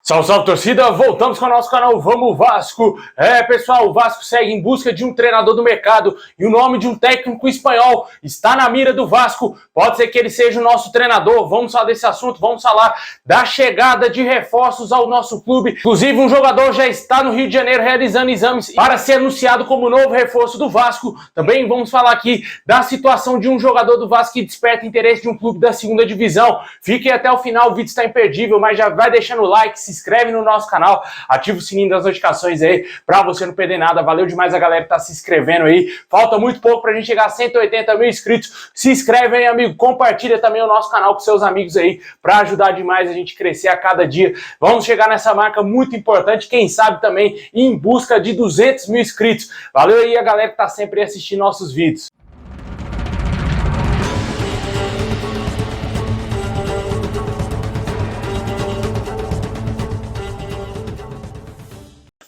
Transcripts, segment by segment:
Salve, salve, torcida! Voltamos com o nosso canal Vamos Vasco! Pessoal, o Vasco segue em busca de um treinador do mercado e o nome de um técnico espanhol está na mira do Vasco. Pode ser que ele seja o nosso treinador. Vamos falar desse assunto, vamos falar da chegada de reforços ao nosso clube. Inclusive, um jogador já está no Rio de Janeiro realizando exames para ser anunciado como novo reforço do Vasco. Também vamos falar aqui da situação de um jogador do Vasco que desperta interesse de um clube da segunda divisão. Fiquem até o final, o vídeo está imperdível, mas já vai deixando o like, se inscreve no nosso canal, ativa o sininho das notificações aí pra você não perder nada. Valeu demais a galera que tá se inscrevendo aí. Falta muito pouco pra gente chegar a 180 mil inscritos. Se inscreve aí, amigo. Compartilha também o nosso canal com seus amigos aí pra ajudar demais a gente crescer a cada dia. Vamos chegar nessa marca muito importante, quem sabe também em busca de 200 mil inscritos. Valeu aí a galera que tá sempre assistindo nossos vídeos.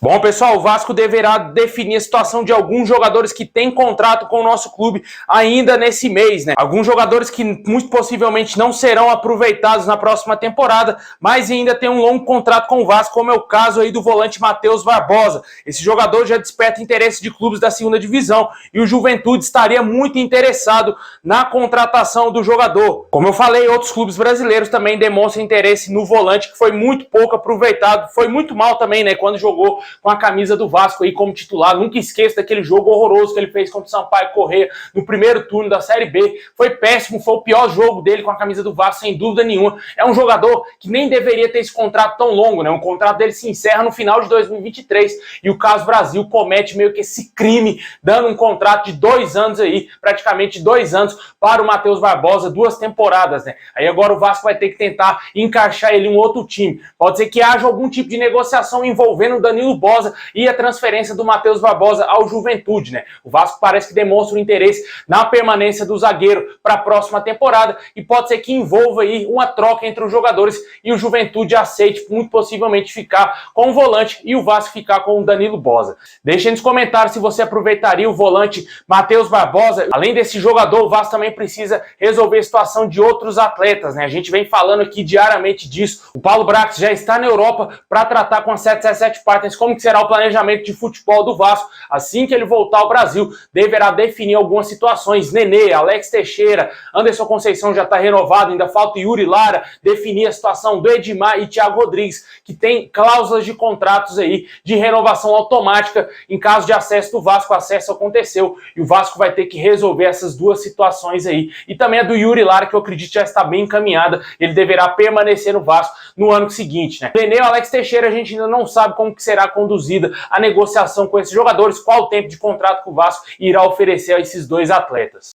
Bom, pessoal, o Vasco deverá definir a situação de alguns jogadores que têm contrato com o nosso clube ainda nesse mês, né? Alguns jogadores que muito possivelmente não serão aproveitados na próxima temporada, mas ainda tem um longo contrato com o Vasco, como é o caso aí do volante Matheus Barbosa. Esse jogador já desperta interesse de clubes da segunda divisão e o Juventude estaria muito interessado na contratação do jogador. Como eu falei, outros clubes brasileiros também demonstram interesse no volante, que foi muito pouco aproveitado, foi muito mal também, né, quando jogou com a camisa do Vasco aí como titular. Nunca esqueça daquele jogo horroroso que ele fez contra o Sampaio Corrêa no primeiro turno da Série B. Foi péssimo, foi o pior jogo dele com a camisa do Vasco, sem dúvida nenhuma. É um jogador que nem deveria ter esse contrato tão longo, né? O contrato dele se encerra no final de 2023 e o Caso Brasil comete meio que esse crime, dando um contrato de 2 anos aí, praticamente 2 anos para o Matheus Barbosa, 2 temporadas, né? Aí agora o Vasco vai ter que tentar encaixar ele em um outro time. Pode ser que haja algum tipo de negociação envolvendo o Danilo Bosa e a transferência do Matheus Barbosa ao Juventude, né? O Vasco parece que demonstra um interesse na permanência do zagueiro para a próxima temporada e pode ser que envolva aí uma troca entre os jogadores e o Juventude aceite muito possivelmente ficar com o volante e o Vasco ficar com o Danilo Bosa. Deixe aí nos comentários se você aproveitaria o volante Matheus Barbosa. Além desse jogador, o Vasco também precisa resolver a situação de outros atletas, né? A gente vem falando aqui diariamente disso. O Paulo Brax já está na Europa para tratar com a 777 Partners como que será o planejamento de futebol do Vasco. Assim que ele voltar ao Brasil, deverá definir algumas situações. Nenê, Alex Teixeira, Anderson Conceição já está renovado, ainda falta Yuri Lara definir a situação do Edmar e Thiago Rodrigues, que tem cláusulas de contratos aí de renovação automática em caso de acesso do Vasco. O acesso aconteceu e o Vasco vai ter que resolver essas duas situações aí. E também a do Yuri Lara, que eu acredito já está bem encaminhada, ele deverá permanecer no Vasco no ano seguinte, né? Nenê e Alex Teixeira, a gente ainda não sabe como que será conduzida a negociação com esses jogadores, qual o tempo de contrato que o Vasco irá oferecer a esses dois atletas.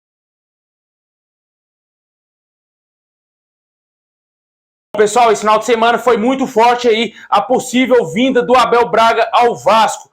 Pessoal, esse final de semana foi muito forte aí a possível vinda do Abel Braga ao Vasco.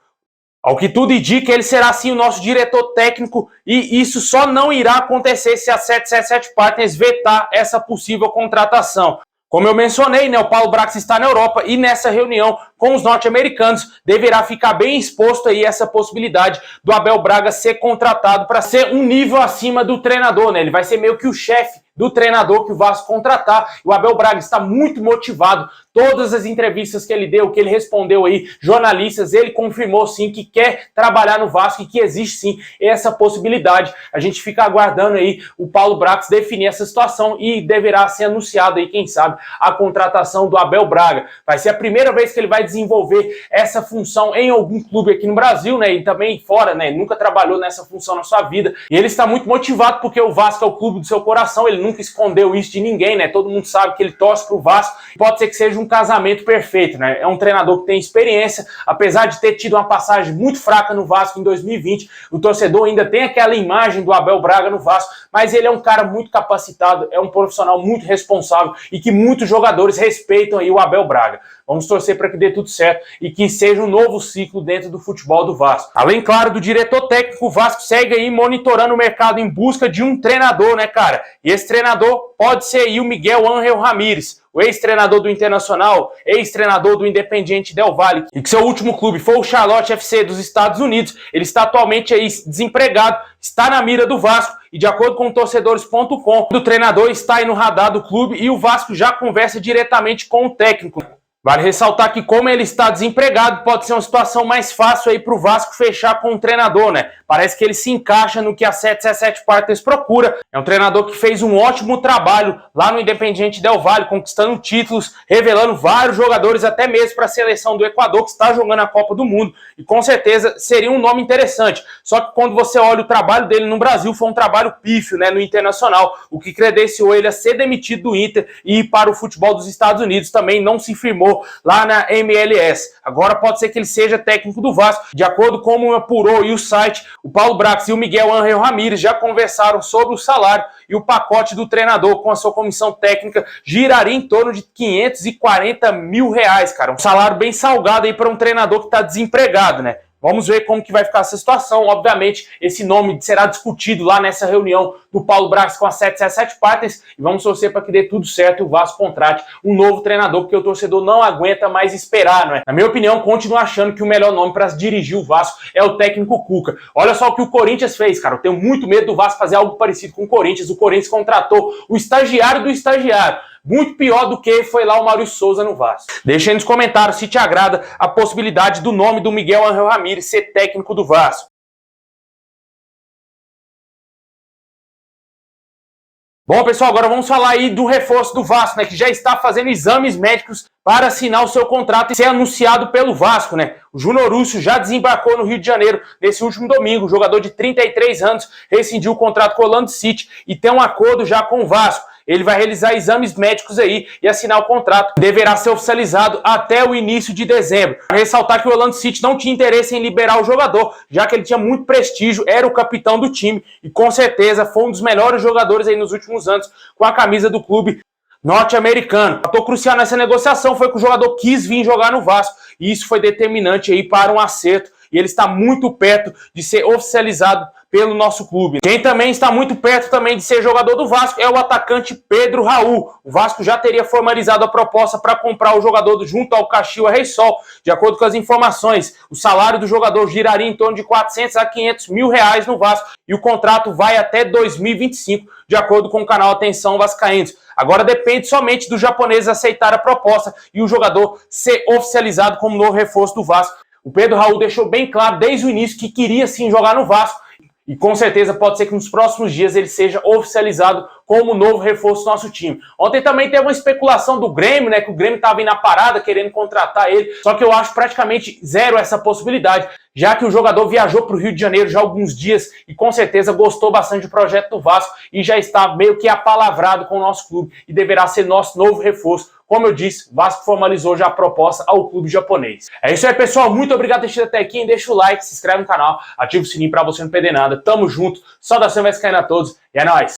Ao que tudo indica, ele será sim o nosso diretor técnico e isso só não irá acontecer se a 777 Partners vetar essa possível contratação. Como eu mencionei, né, o Paulo Brax está na Europa e nessa reunião com os norte-americanos deverá ficar bem exposto aí essa possibilidade do Abel Braga ser contratado para ser um nível acima do treinador, né? Ele vai ser meio que o chefe do treinador que o Vasco contratar. O Abel Braga está muito motivado. Todas as entrevistas que ele deu, que ele respondeu aí, jornalistas, ele confirmou sim que quer trabalhar no Vasco e que existe sim essa possibilidade. A gente fica aguardando aí o Paulo Brax definir essa situação e deverá ser anunciado aí, quem sabe, a contratação do Abel Braga. Vai ser a primeira vez que ele vai desenvolver essa função em algum clube aqui no Brasil, né, e também fora, né, nunca trabalhou nessa função na sua vida. E ele está muito motivado porque o Vasco é o clube do seu coração, ele nunca escondeu isso de ninguém, né, todo mundo sabe que ele torce pro Vasco. Pode ser que seja um casamento perfeito, né? É um treinador que tem experiência, apesar de ter tido uma passagem muito fraca no Vasco em 2020, o torcedor ainda tem aquela imagem do Abel Braga no Vasco, mas ele é um cara muito capacitado, é um profissional muito responsável e que muitos jogadores respeitam aí o Abel Braga. Vamos torcer para que dê tudo certo e que seja um novo ciclo dentro do futebol do Vasco. Além, claro, do diretor técnico, o Vasco segue aí monitorando o mercado em busca de um treinador, né, cara? E esse treinador pode ser aí o Miguel Ángel Ramírez, o ex-treinador do Internacional, ex-treinador do Independiente Del Valle, e que seu último clube foi o Charlotte FC dos Estados Unidos. Ele está atualmente aí desempregado, está na mira do Vasco, e de acordo com o torcedores.com, o treinador está aí no radar do clube e o Vasco já conversa diretamente com o técnico. Vale ressaltar que, como ele está desempregado, pode ser uma situação mais fácil aí para o Vasco fechar com o treinador, né? Parece que ele se encaixa no que a 777 Partners procura. É um treinador que fez um ótimo trabalho lá no Independiente Del Valle, conquistando títulos, revelando vários jogadores, até mesmo para a seleção do Equador, que está jogando a Copa do Mundo. E com certeza seria um nome interessante. Só que quando você olha o trabalho dele no Brasil, foi um trabalho pífio, né, no Internacional, o que credenciou ele a ser demitido do Inter e ir para o futebol dos Estados Unidos. Também não se firmou lá na MLS. Agora pode ser que ele seja técnico do Vasco. De acordo com como apurou e o site, o Paulo Brax e o Miguel Ángel Ramírez já conversaram sobre o salário e o pacote do treinador com a sua comissão técnica giraria em torno de R$540 mil, cara. Um salário bem salgado aí para um treinador que está desempregado, né? Vamos ver como que vai ficar essa situação. Obviamente, esse nome será discutido lá nessa reunião do Paulo Brax com a 777 Partners e vamos torcer para que dê tudo certo e o Vasco contrate um novo treinador, porque o torcedor não aguenta mais esperar, não é? Na minha opinião, continuo achando que o melhor nome para dirigir o Vasco é o técnico Cuca. Olha só o que o Corinthians fez, cara. Eu tenho muito medo do Vasco fazer algo parecido com o Corinthians. O Corinthians contratou o estagiário do estagiário. Muito pior do que foi lá o Maurício Souza no Vasco. Deixa aí nos comentários se te agrada a possibilidade do nome do Miguel Ángel Ramírez ser técnico do Vasco. Bom, pessoal, agora vamos falar aí do reforço do Vasco, né, que já está fazendo exames médicos para assinar o seu contrato e ser anunciado pelo Vasco, né? O Júnior Urso já desembarcou no Rio de Janeiro nesse último domingo. O jogador de 33 anos rescindiu o contrato com o Orlando City e tem um acordo já com o Vasco. Ele vai realizar exames médicos aí e assinar o contrato. Deverá ser oficializado até o início de dezembro. Ressaltar que o Orlando City não tinha interesse em liberar o jogador, já que ele tinha muito prestígio, era o capitão do time e com certeza foi um dos melhores jogadores aí nos últimos anos com a camisa do clube norte-americano. O fator crucial nessa negociação foi que o jogador quis vir jogar no Vasco e isso foi determinante aí para um acerto e ele está muito perto de ser oficializado pelo nosso clube. Quem também está muito perto também de ser jogador do Vasco é o atacante Pedro Raul. O Vasco já teria formalizado a proposta para comprar o jogador junto ao Caxias Reysol. De acordo com as informações, o salário do jogador giraria em torno de 400 a 500 mil reais no Vasco e o contrato vai até 2025, de acordo com o canal Atenção Vascaínos. Agora depende somente dos japoneses aceitar a proposta e o jogador ser oficializado como novo reforço do Vasco. O Pedro Raul deixou bem claro desde o início que queria sim jogar no Vasco e com certeza pode ser que nos próximos dias ele seja oficializado como novo reforço do nosso time. Ontem também teve uma especulação do Grêmio, né, que o Grêmio estava indo na parada querendo contratar ele, só que eu acho praticamente zero essa possibilidade, já que o jogador viajou para o Rio de Janeiro já há alguns dias e com certeza gostou bastante do projeto do Vasco e já está meio que apalavrado com o nosso clube e deverá ser nosso novo reforço. Como eu disse, o Vasco formalizou já a proposta ao clube japonês. É isso aí, pessoal. Muito obrigado por ter assistido até aqui. Deixa o like, se inscreve no canal, ativa o sininho para você não perder nada. Tamo junto. Saudação vascaína a todos e é nóis.